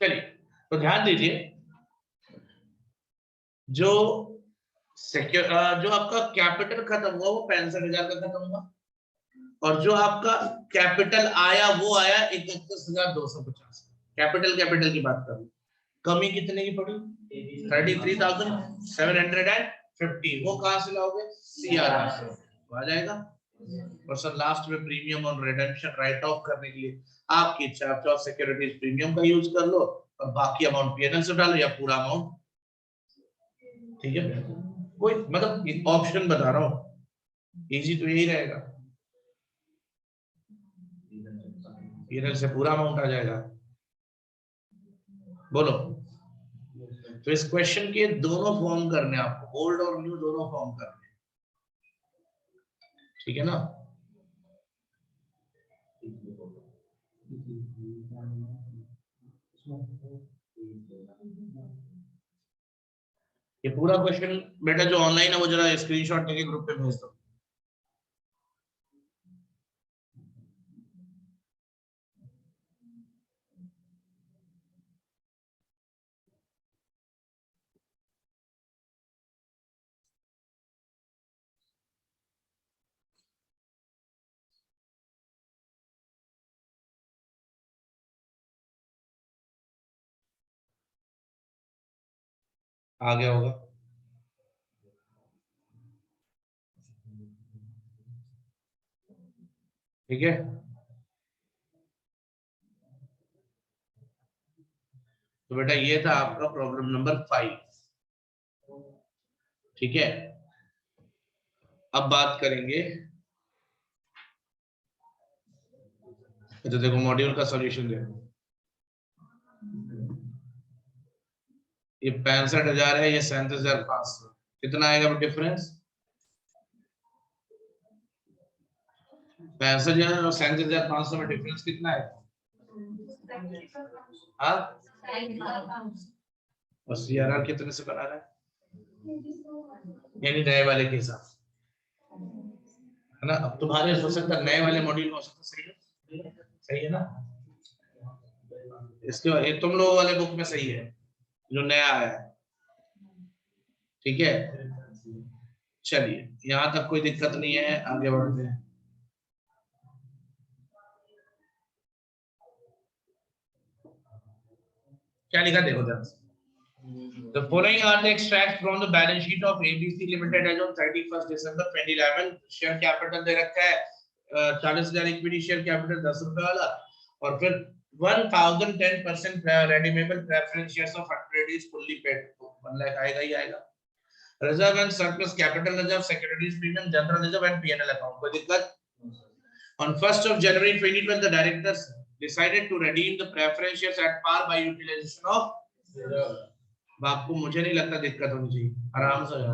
चलिए तो ध्यान दीजिए, जो जो आपका कैपिटल खत्म हुआ वो 65,000 का खत्म हुआ, और जो आपका कैपिटल आया वो आया 31,250। कैपिटल की बात करूं, कमी कितने की पड़ी? 33,750। वो कहां से लाओगे? सीआरआर से आ जाएगा। और सर लास्ट में प्रीमियम और रिडेम्पशन राइट ऑफ करने के लिए आपकी इच्छा, आप चाहो सिक्योरिटीज प्रीमियम का यूज कर लो और बाकी अमाउंट पीएनएल से डालो, या पूरा अमाउंट, ठीक है। कोई मतलब ऑप्शन बता रहा हूँ, इजी तो यही रहेगा, पीएनएल से पूरा अमाउंट आ जाएगा। बोलो। तो इस क्वेश्चन के दोनों फॉर्म करने आपको, ओल्ड और न्यू दोनों फॉर्म करने, ठीक है ना। ये पूरा क्वेश्चन बेटा जो ऑनलाइन है वो जरा स्क्रीनशॉट लेके ग्रुप पे भेज दो। आ गया होगा। ठीक है, तो बेटा ये था आपका प्रॉब्लम नंबर 5। ठीक है, अब बात करेंगे, तो देखो मॉड्यूल का सॉल्यूशन देखो, ये 65,000 है, ये 37,500, कितना आएगा डिफरेंस? 65,000 और 37,500 में डिफरेंस कितना है? हाँ, और सीआरआर कितने से बना रहा है? यानी नए वाले के हिसाब से, है ना। अब तुम्हारे हो सकता है नए वाले मॉड्यूल में हो सकता, सही है, सही है ना। इसके बाद तुम लोगों वाले बुक में सही है जो नया आया है, ठीक है। चलिए यहाँ तक कोई दिक्कत नहीं है, आगे बढ़ते हैं। क्या लिखा देखो ध्यान से। The following are the extracts from the balance sheet of ABC Limited as on 31st December 2011। Share capital दे रखा है 40,000 इक्विटी शेयर कैपिटल 10 रुपए वाला, और फिर 1010% redeemable preference shares of 100 is fully paid, 1 lakh आएगा ही आएगा। Reserve and surplus capital reserve, securities premium, general reserve and PNL account, कोई दिक्कत? On 1st of January 2012, the directors decided to redeem the preference shares at par by utilization of, आपको मुझे नहीं लगता दिक्कत होनी चाहिए, आराम से हो,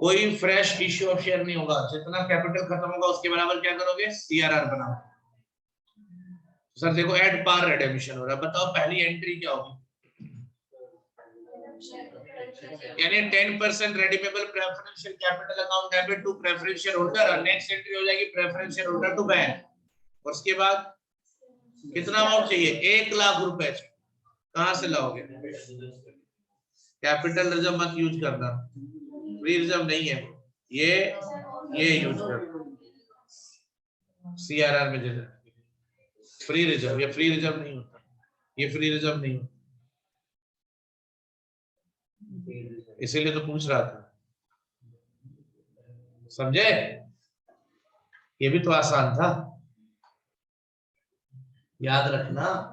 कोई फ्रेश इश्यू ऑफ शेयर नहीं होगा, जितना कैपिटल खत्म होगा उसके बराबर क्या करोगे? सीआरआर बनाओ। सर देखो एट पार रिडेम्पशन हो रहा है, बताओ पहली एंट्री क्या होगी? यानी 10% redeemable preferential capital account debit to preferential holder, next entry हो जाएगी preferential holder to बैंक, और उसके बाद कितना अमाउंट चाहिए? 1 लाख रुपए। कहां से लाओगे? कैपिटल रिजर्व मत यूज करना, फ्री रिजर्व नहीं है ये यूज कर, सीआरआर में जैसे फ्री रिजर्व, ये फ्री रिजर्व नहीं होता, ये फ्री रिजर्व नहीं होता, इसीलिए तो पूछ रहा था, समझे? ये भी तो आसान था, याद रखना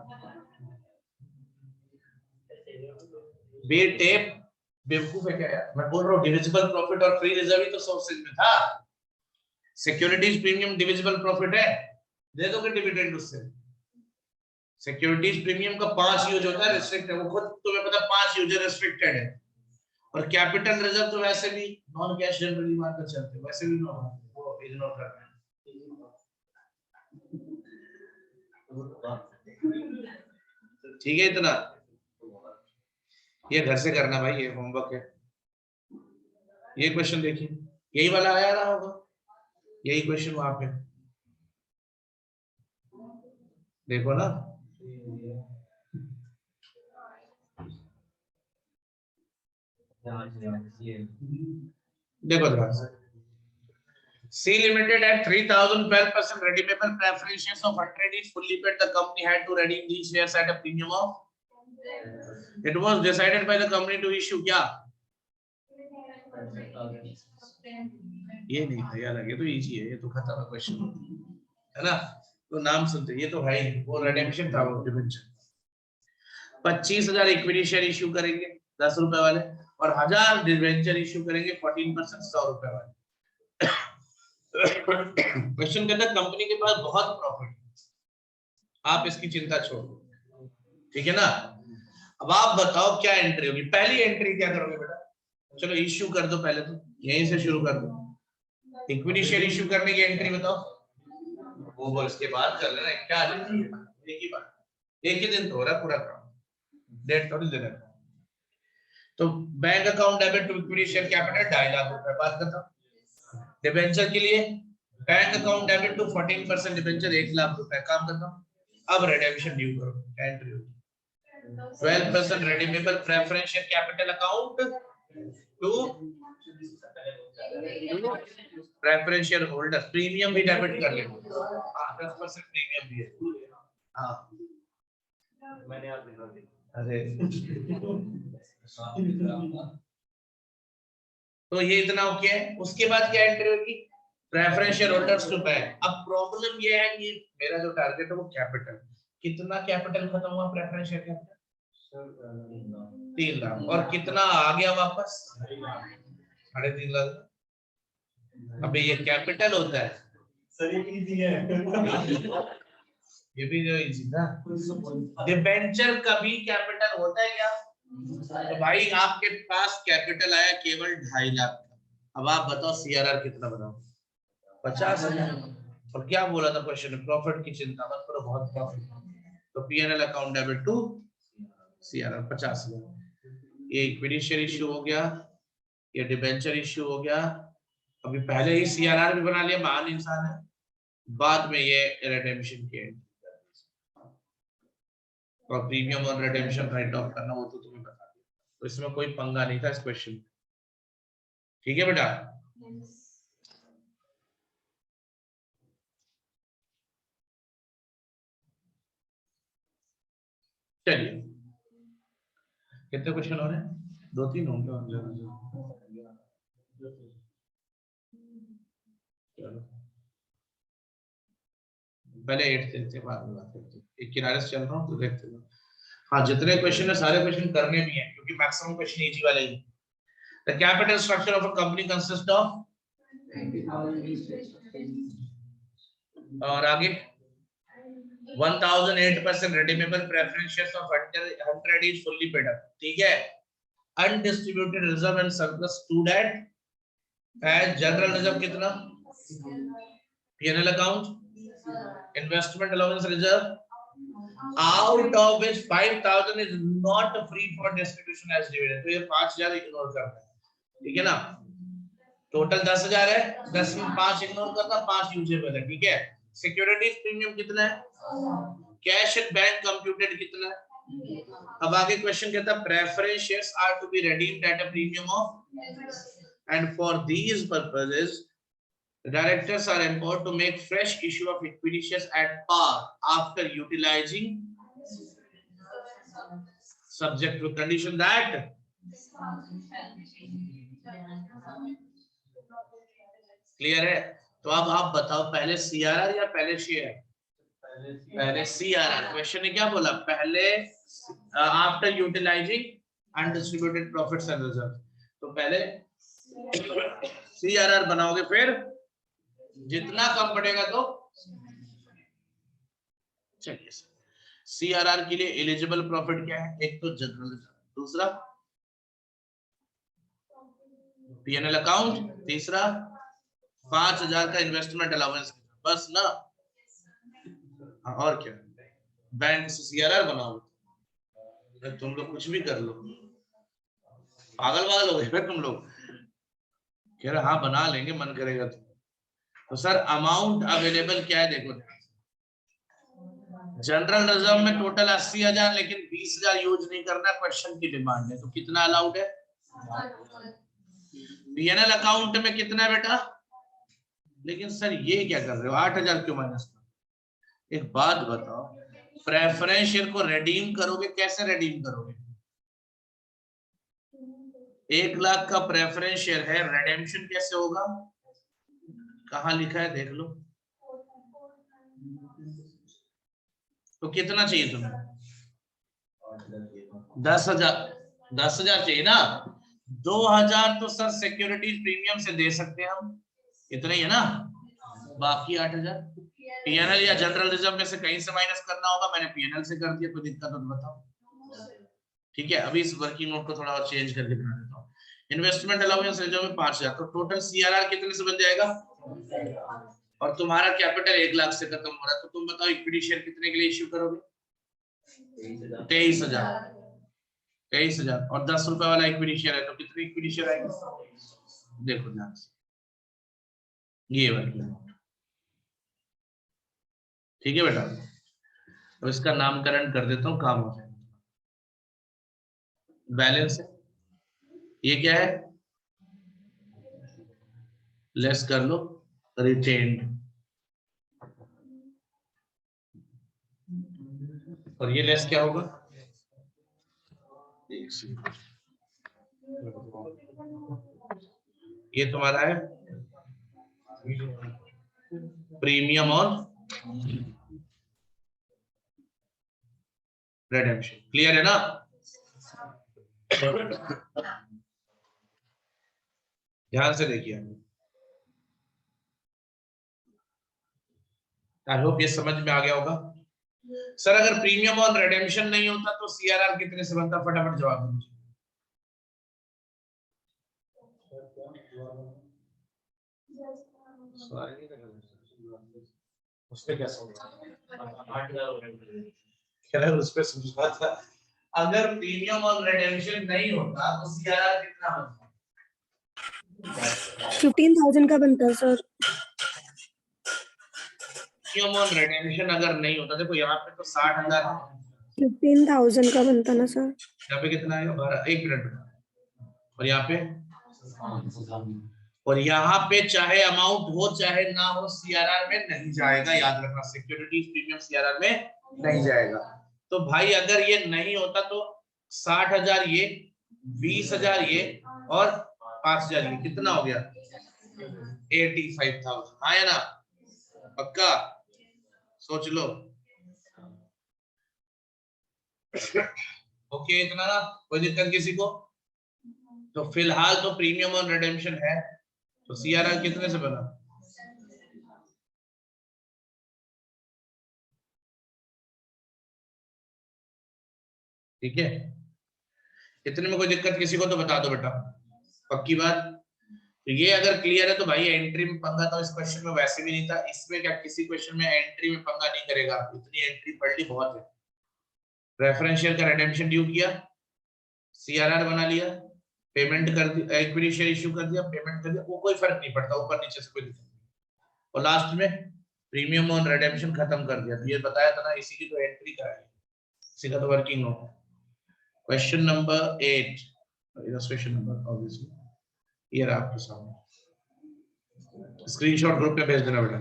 बेटे, बेवकूफ है क्या यार, मैं बोल रहा हूँ डिविजिबल प्रॉफिट और फ्री रिजर्व ही तो सोर्सेज में था। सिक्योरिटीज प्रीमियम डिविजिबल प्रॉफिट है, दे दोगे डिविडेंड उससे। सिक्योरिटीज प्रीमियम का 5 यूज होता है, रिस्ट्रिक्टेड, वो खुद तुम्हें पता 5 यूज रिस्ट्रिक्टेड है, और कैपिटल रिजर्व तो वैसे भी नॉन कैश जनरली मानकर चलते, वैसे भी वो इग्नोर करना है। ठीक है, इतना ये घर से करना भाई, ये होमवर्क है। ये क्वेश्चन देखिए, यही वाला आया रहा होगा, यही क्वेश्चन वहां पे देखो ना, देखो ध्यान से, C Limited at 3,000 12% redeemable preference shares of 100 each fully paid. The company had to redeem these shares at a premium of. It was decided by the company to issue क्या? ये नहीं था यार, ये तो इजी है, ये तो खत्म है क्वेश्चन, है ना? तो नाम सुनते, ये तो है ही, वो रिडेम्पशन था, वो डिबेंचर। 25,000 इक्विटी शेयर इश्यू करेंगे 10 रुपए वाले, और 1000 डिबेंचर इश्यू करेंगे 14% 100 रुपए वाले। क्वेश्चन कहता है कंपनी के पास बहुत प्रॉफिट, आप इसकी चिंता छोड़ो, ठीक है ना? अब आप बताओ क्या एंट्री होगी, पहली एंट्री क्या करोगे बेटा? चलो इश्यू कर दो, पहले तो यहीं से शुरू कर दो, इक्विटी शेयर इश्यू करने की एंट्री बताओ, वो बोल इसके बाद कर लेना, क्या एक ही बात, एक ही दिन तो हो रहा पूरा काम, डेट थोड़ी देना। तो bank account debit to equity share capital 2.5 lakh रुपए, बात करता। डिबेंचर के लिए bank account debit to 14% debenture 1 lakh रुपए, काम करता हूं। अब रिडेम्पशन ड्यू करो, एंट्री होगी 12% redeemable preference share capital account to preference share holder, premium भी डेबिट कर लेंगे, हाँ 10% प्रीमियम भी है, हाँ मैंने याद दिखा दी, अरे तो ये इतना ओके है। उसके बाद क्या एंट्री होगी? Preference share holders to bank. अब प्रॉब्लम ये है कि मेरा जो टारगेट है वो कैपिटल, कितना कैपिटल खत्म हुआ प्रेफरेंस शेयर कैपिटल? 3 लाख, और कितना आ गया वापस? 3.5 लाख। अबे ये कैपिटल होता है सर, ये इजी है, ये भी जो इजी था। डिबेंचर का भी कैपिटल होता है क्या? तो भाई आपके पास कैपिटल आया केवल 2.5 लाख का, अब आप बताओ सीआरआर कितना बनाओ? 50,000। और क्या बोला था क्वेश्चन में? प्रॉफिट की चिंता मत करो, बहुत प्रॉफिट। तो PNL account debit to CRR 50,000। ये इक्विटी शेयर इश्यू हो गया, ये डिबेंचर इश्यू हो गया, अभी पहले ही सीआरआर भी बना लिया, महान इंसान है। बाद में ये रिडेम्पशन के और प्रीमियम और रिडेम्पशन राइट ऑफ करना, वो तो तुम्हें बता दिया, तो इसमें कोई पंगा नहीं था इस क्वेश्चन, ठीक है बेटा? चलिए कितने क्वेश्चन हो रहे हैं? 2-3 होंगे। चलो पहले 8 देखते, बाद में बात करते, एक किनारे से चल रहा हूँ तो देखते हैं। हाँ जितने क्वेश्चन है सारे क्वेश्चन करने भी हैं, क्योंकि मैक्सिमम क्वेश्चन इजी वाले ही। The capital structure of a company consist of, और आगे 1008% redeemable preference shares of 100 is fully paid up, ठीक है? Undistributed reserve and surplus stood at as general reserve कितना? P&L account, investment allowance reserve, out of which 5,000 is not free for distribution as dividend, तो ये 5,000 ignore करना है, ठीक है ना? टोटल 10,000 है, 10 में 5 इग्नोर करना, 5 यूजेबल है, ठीक है? सिक्योरिटीज प्रीमियम कितना है? कैश एट बैंक कंप्यूटेड कितना है? अब आगे क्वेश्चन कहता है preference shares are to be redeemed at a premium of, and for these purposes the directors are empowered to make fresh issue of equity shares at par after utilizing, subject to condition that clear है? तो अब आप बताओ पहले CRR या पहले share? पहले CRR. Question ने क्या बोला? पहले after utilising undistributed profits and reserve, तो पहले सीआरआर बनाओगे, फिर जितना कम पड़ेगा तो चलिए। सीआरआर के लिए एलिजिबल प्रॉफिट क्या है? एक तो जनरल रिजर्व, दूसरा पीएनएल अकाउंट, तीसरा 5,000 का इन्वेस्टमेंट अलाउंस, बस ना? और क्या? बैंक से सीआरआर बनाओगे, तुम लोग कुछ भी कर लो, पागल हो गए तुम लोग। कह रहे हाँ बना लेंगे, मन करेगा तो सर अमाउंट अवेलेबल क्या है? देखो जनरल रिजर्व में टोटल 80,000, लेकिन 20,000 यूज नहीं करना, क्वेश्चन की डिमांड है, तो कितना अलाउड है? पीएनएल अकाउंट में कितना है बेटा? लेकिन सर ये क्या कर रहे हो, 8,000 क्यों माइनस कर? एक बात बताओ, प्रेफरेंस शेयर को रिडीम करोगे, कैसे रिडीम करोगे? 1 लाख का प्रेफरेंस शेयर है, रिडेम्पशन कैसे होगा? कहाँ लिखा है देख लो। तो कितना चाहिए तुम्हें? 10,000 चाहिए ना? 2,000 तो सर सिक्योरिटीज प्रीमियम से दे सकते हैं हम, इतना ही है ना। बाकी 8,000 पीएनएल या जनरल रिजर्व में से कहीं से माइनस करना होगा, मैंने पीएनएल से कर दिया, कोई दिक्कत हो तो बताओ। ठीक है, अभी इस वर्किंग नोट को थोड़ा और चेंज करके बना देता हूँ। इन्वेस्टमेंट अलाउंस रिजर्व में 5,000, तो टोटल सीआरआर कितने से बन जाएगा? और तुम्हारा कैपिटल 1 लाख से खत्म हो रहा है, तो तुम बताओ इक्विटी शेयर कितने के लिए इश्यू करोगे? 23,000। 23,000 और 10 रुपए वाला इक्विटी शेयर है, तो कितनी इक्विटी शेयर आएगी? देखो ध्यान से, ये वर्किंग नोट। ठीक है बेटा, तो इसका नामकरण कर देता हूँ, काम हो जाएगा। बैलेंस है, ये क्या है? लेस कर लो, रिटेन्ड, और ये लेस क्या होगा? ये तुम्हारा है प्रीमियम और रिडेम्पशन। क्लियर है ना? ध्यान से देखिए, आई होप ये समझ में आ गया होगा। सर अगर प्रीमियम और रिडेम्पशन नहीं होता तो सीआरआर कितने से बनता? फटाफट जवाब दो मुझे। उसपे क्या समझा? उस पे समझा था, अगर प्रीमियम और रिडेम्पशन नहीं होता तो सीआरआर कितना बनता? 15,000 का बनता है सर। प्रीमियम और रिडेम्पशन अगर नहीं होता, देखो यहाँ पे तो 60,000 है, 15,000 का बनता ना सर। यहाँ पे कितना आएगा? 12। 1 मिनट, और यहाँ पे, और यहाँ पे चाहे अमाउंट हो चाहे ना हो, सीआरआर में नहीं जाएगा, याद रखना। सिक्योरिटीज प्रीमियम सीआरआर में नहीं जाएगा। तो भाई अगर ये नहीं होता तो 60,000 ये, 20,000 ये, और 5,000 ये, कितना हो गया? 85,000। हाँ या ना? पक्का? सोच लो। ओके, इतना ना? कोई दिक्कत किसी को? तो फिलहाल तो प्रीमियम और रिडेम्पशन है, तो सीआरआर कितने से बना? ठीक है, इतने में कोई दिक्कत किसी को तो बता दो बेटा, पक्की बात। तो ये अगर क्लियर है तो भाई एंट्री में पंगा तो इस क्वेश्चन में वैसे भी नहीं था, इसमें क्या किसी क्वेश्चन में एंट्री में पंगा नहीं करेगा, इतनी एंट्री पढ़ ली बहुत है। रेफरेंस शेयर का रिडेम्पशन ड्यू किया, सीआरआर बना लिया, पेमेंट कर दी, इक्विटी शेयर इश्यू कर दिया, पेमेंट कर दिया, वो कोई फर्क नहीं पड़ता, ऊपर नीचे से कोई दिक्कत नहीं। और लास्ट में प्रीमियम ऑन रिडेम्पशन खत्म कर दिया। तो ये बताया था ना, इसी की तो एंट्री कराई, इसी का तो वर्किंग हो। Question number 8, illustration number obviously ये रहा आपके सामने, स्क्रीनशॉट ग्रुप पे भेज देना बेटा।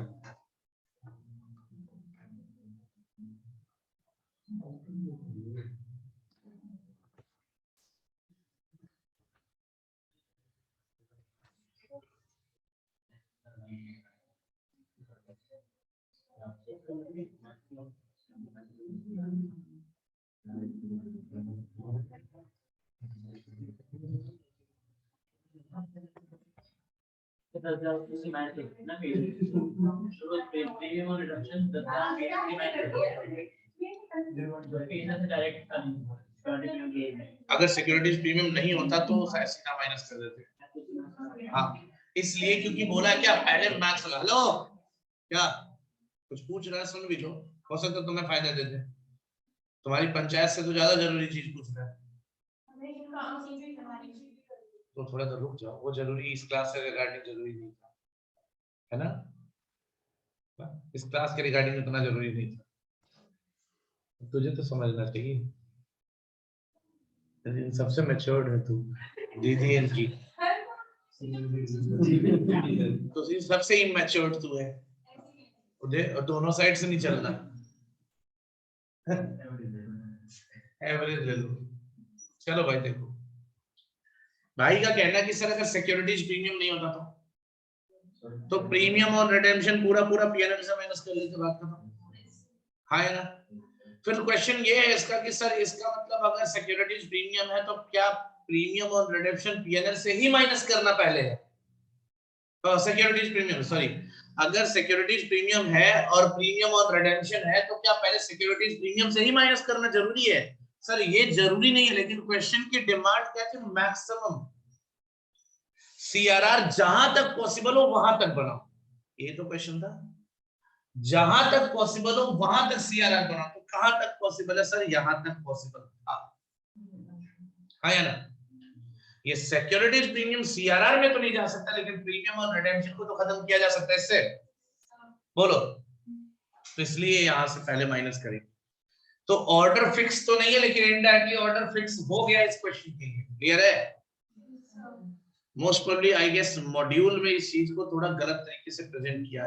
अगर सिक्योरिटीज प्रीमियम नहीं होता तो सीधा माइनस कर देते। हाँ, इसलिए क्योंकि बोला क्या पहले मैथ्स। हेलो, क्या कुछ पूछ रहा है? सुन भी लो, हो सकता तुम्हें फायदा दे दे। तुम्हारी पंचायत से तो ज्यादा जरूरी चीज पूछ रहा है, तो थोड़ा तो रुक जाओ। वो जरूरी इस क्लास से रिगार्डिंग जरूरी नहीं था, है ना? इस क्लास के रिगार्डिंग उतना जरूरी नहीं था, तुझे तो समझना चाहिए। इन सबसे मैच्योर्ड है तू, दीदी इनकी तो सबसे इमैच्योर्ड तू है, दोनों साइड से नहीं चलना। एवरेज ले लो। चलो भाई देखो, भाई का कहना कि सर अगर सिक्योरिटीज प्रीमियम नहीं होता तो प्रीमियम और रिडेम्पशन पूरा पूरा पीएनएल से माइनस कर लेते, बात खत्म। हाँ है ना। फिर क्वेश्चन ये है इसका कि सर इसका मतलब अगर सिक्योरिटीज प्रीमियम है तो क्या प्रीमियम और रिडेम्पशन पीएनएल से ही माइनस करना पहले है? सिक्योरिटीज प्रीमियम, सॉरी, अगर सिक्योरिटीज प्रीमियम है और प्रीमियम और रिडेम्पशन है तो क्या पहले सिक्योरिटीज प्रीमियम से ही माइनस करना जरूरी है? सर ये जरूरी नहीं है, लेकिन क्वेश्चन की डिमांड क्या थी? मैक्सिमम सीआरआर जहां तक पॉसिबल हो वहां तक बनाओ, ये तो क्वेश्चन था। जहां तक पॉसिबल हो वहां तक सीआरआर बनाओ, तो कहां तक पॉसिबल है सर? यहां तक पॉसिबल था, हाँ या ना। ये सिक्योरिटीज प्रीमियम सीआरआर में तो नहीं जा सकता, लेकिन प्रीमियम और रिडेम्पशन को तो खत्म किया जा सकता है इससे, बोलो। तो इसलिए यहां से पहले माइनस करेंगे। तो ऑर्डर फिक्स तो नहीं है, लेकिन इनडायरेक्टली ऑर्डर फिक्स हो गया इस क्वेश्चन के लिए। क्लियर है? Most probably I guess module में इस चीज को थोड़ा गलत तरीके से प्रेजेंट किया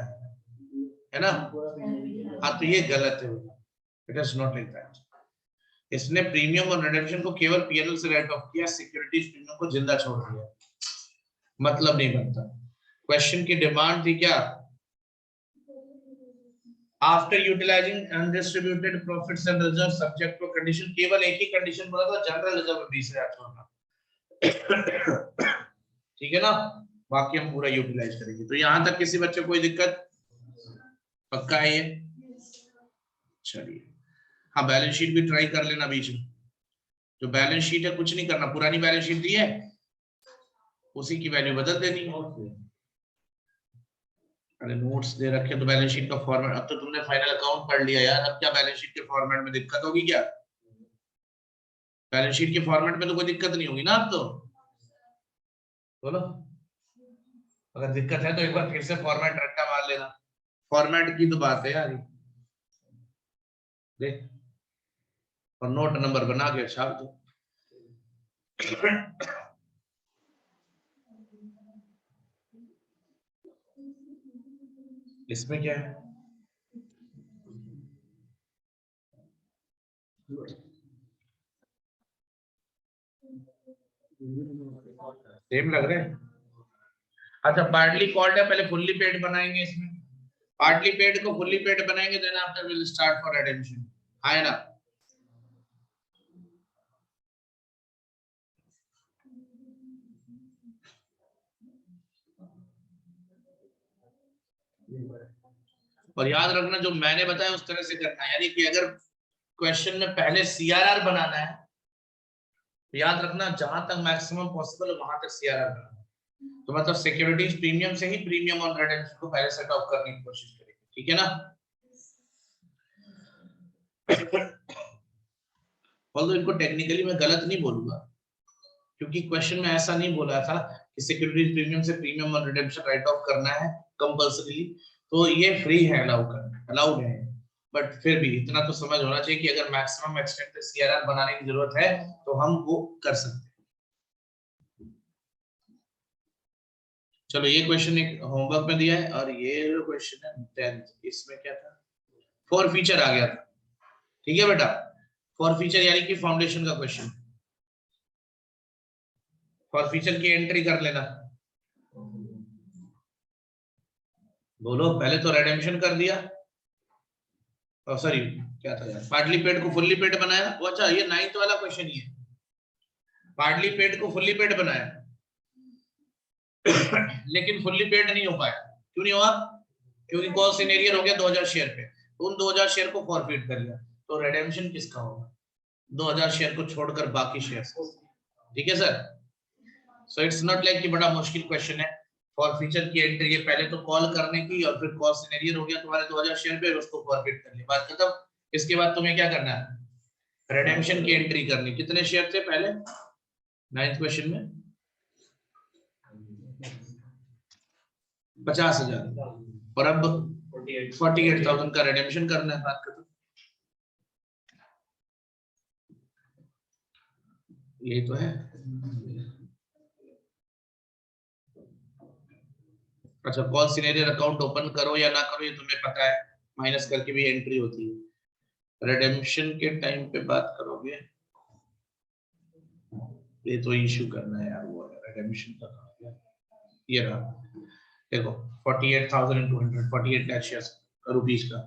है ना? हाँ, तो ये गलत है, it is not like that. इसने प्रीमियम और रिडेम्पशन को केवल पीएनएल से राइट ऑफ किया, सिक्योरिटीज प्रीमियम को जिंदा छोड़ दिया, मतलब नहीं बनता। क्वेश्चन की डिमांड थी क्या? After utilising undistributed profits and reserve subject to condition, केवल एक ही कंडीशन बोला था, जनरल रिजर्व 20,000 छोड़ना। ठीक है ना, बाकी हम पूरा यूटिलाइज करेंगे। तो यहां तक किसी बच्चे को कोई दिक्कत? पक्का है ये? चलिए, हाँ बैलेंस शीट भी ट्राई कर लेना बीच में। जो बैलेंस शीट है कुछ नहीं करना, पुरानी बैलेंस शीट दी है उसी की वैल्यू बदल देनी है। अरे नोट्स दे रखे तो बैलेंस शीट का फॉर्मेट, अब तो तुमने फाइनल अकाउंट पढ़ लिया यार, अब क्या बैलेंस शीट के फॉर्मेट में दिक्कत होगी क्या? बैलेंस शीट के फॉर्मेट में तो कोई दिक्कत नहीं होगी ना अब तो, बोलो। अगर दिक्कत है तो एक बार फिर से फॉर्मेट रट्टा मार लेना, फॉर्मेट की तो बात है यार। देख, और नोट नंबर बना के छाप दो। इसमें क्या है? सेम लग रहे हैं। अच्छा, पार्टली कॉल्ड है, पहले फुल्ली पेड बनाएंगे इसमें। पार्टली पेड को फुल्ली पेड बनाएंगे, then after will start for redemption, है ना? और याद रखना जो मैंने बताया उस तरह से करना है, यानी कि अगर क्वेश्चन में पहले सीआरआर बनाना है तो याद रखना जहां तक मैक्सिमम पॉसिबल है वहां तक सीआरआर बनाना है। तो मतलब सिक्योरिटीज प्रीमियम से ही प्रीमियम और रिडेम्पशन को पहले सेट ऑफ करने की कोशिश करेंगे, ठीक है ना? ऑल्दो इनको टेक्निकली मैं गलत नहीं बोलूंगा, क्योंकि क्वेश्चन में ऐसा नहीं बोला था कि सिक्योरिटीज प्रीमियम से प्रीमियम और रिडेम्पशन राइट ऑफ करना है कंपल्सरी, तो ये फ्री है, अलाउड है। बट फिर भी इतना तो समझ होना चाहिए कि अगर मैक्सिमम एक्सटेंट पे सीआरआर बनाने की जरूरत है तो हम वो कर सकते हैं। चलो, ये क्वेश्चन एक होमवर्क में दिया है, और ये जो क्वेश्चन है 10th, इसमें क्या था? फॉर फीचर आ गया था, ठीक है बेटा? फॉर फीचर यानी कि फाउंडेशन का क्वेश्चन। फॉर फीचर की एंट्री कर लेना, बोलो। पहले तो रिडेम्पशन कर दिया, सॉरी क्या था यार, पार्टली पेड को फुल्ली पेड बनाया। अच्छा, ये 9th वाला क्वेश्चन ही है, पार्टली पेड को फुल्ली पेड बनाया। लेकिन फुल्ली पेड नहीं हो पाया, क्यों नहीं हुआ? क्योंकि कॉल सिनेरियर हो गया 2000 शेयर पे, तो उन 2000 शेयर को फॉरफिट कर लिया। तो रिडेम्पशन किसका होगा? 2000 शेयर को छोड़कर बाकी शेयर, ठीक है sir? So it's not like कि बड़ा मुश्किल क्वेश्चन है। फॉर फीचर की एंट्री है पहले तो कॉल करने की, और फिर कॉल सिनेरियर हो गया तुम्हारे 2000 शेयर पे, उसको फॉरफिट कर लिया, बात खत्म। इसके बाद तुम्हें क्या करना है? रिडेम्पशन की एंट्री करनी। कितने शेयर थे पहले 9th क्वेश्चन में? 50,000, और अब 48,000 का रिडेम्पशन करना है, बात खत्म। यही तो है। अच्छा, कॉल सिनेरियो अकाउंट ओपन करो या ना करो ये तुम्हें पता है, माइनस करके भी एंट्री होती है। रिडेम्पशन के टाइम पे बात करोगे, ये तो इशू करना है यार, वो रिडेम्पशन का ये रहा, देखो 48,200 48 लाख शेयर्स रुपीस का,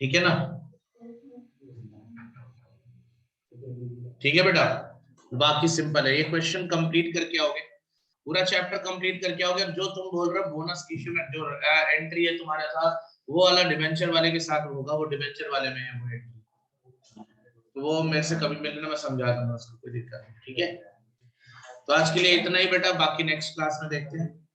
ठीक है ना? ठीक है बेटा, बाकी सिंपल है। ये क्वेश्चन कंप्लीट करके आओगे, पूरा चैप्टर कंप्लीट करके आओगे। अब जो तुम बोल रहे हो बोनस इश्यू में जो एंट्री है तुम्हारे साथ, वो वाला डिबेंचर वाले के साथ होगा, वो डिबेंचर वाले में है वो एंट्री, तो वो मेरे से कभी मिलना, मैं समझा दूंगा उसको, कोई दिक्कत नहीं, ठीक है? तो आज के लिए इतना ही बेटा, बाकी नेक्स्ट क्लास में देखते हैं।